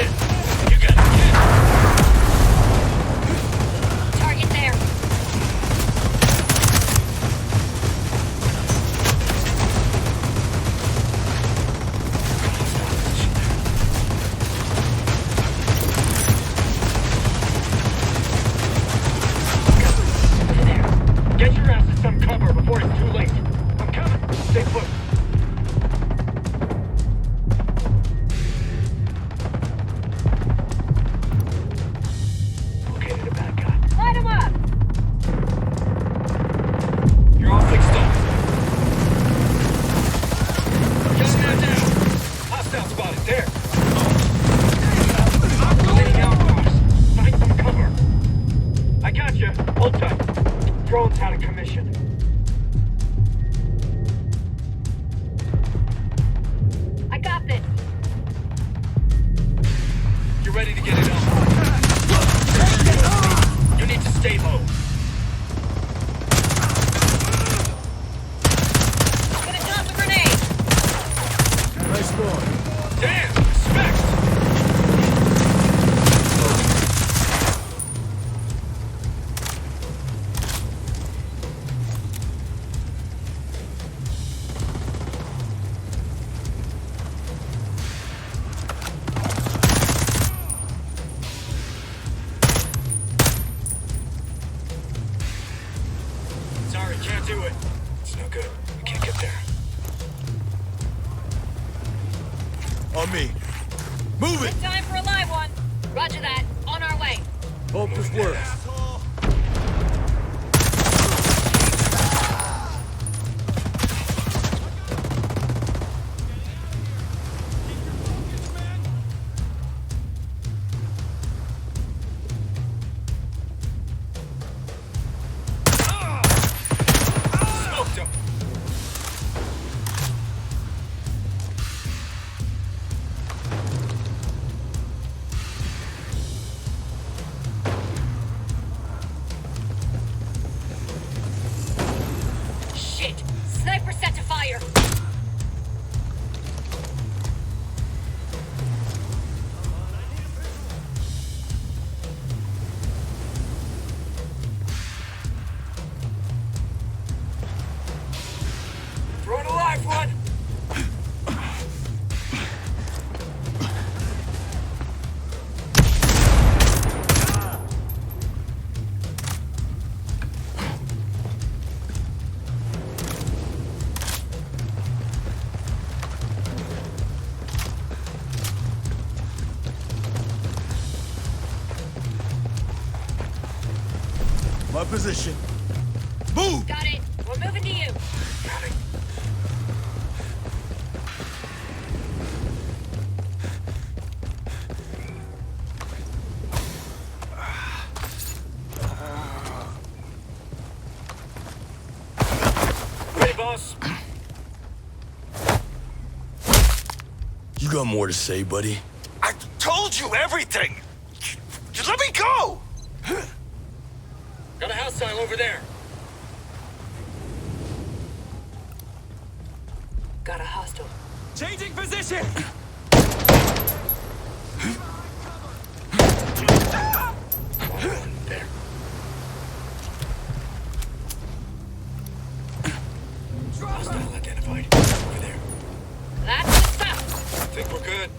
Hit. You got it. Hit. Target there. Over there. Get your ass to some cover before it's too late. I'm coming. Stay put. Located a bad guy. Light him up! You're all fixed up. Got man down. Hostile spotted. There. Operating outpost. Find some cover. I got you. Hold tight. Drone's out of commission. I got this. You're ready to get it on. You need to stay low. Gonna toss a grenade. Nice going. Damn! Respect! Sorry, can't do it. It's no good. We can't get there. On me. Move it! Good time for a live one. Roger that. On our way. Hope this works. Smoked him. Shit! Sniper set to fire. Throwing a live one. My position. Move! Got it. We're moving to you. Got it. Ready, boss? You got more to say, buddy? I told you everything! Just let me go! Got a hostile over there. Got a hostile. Changing position! There. Hostile identified. Over there. That's the stuff. Think we're good?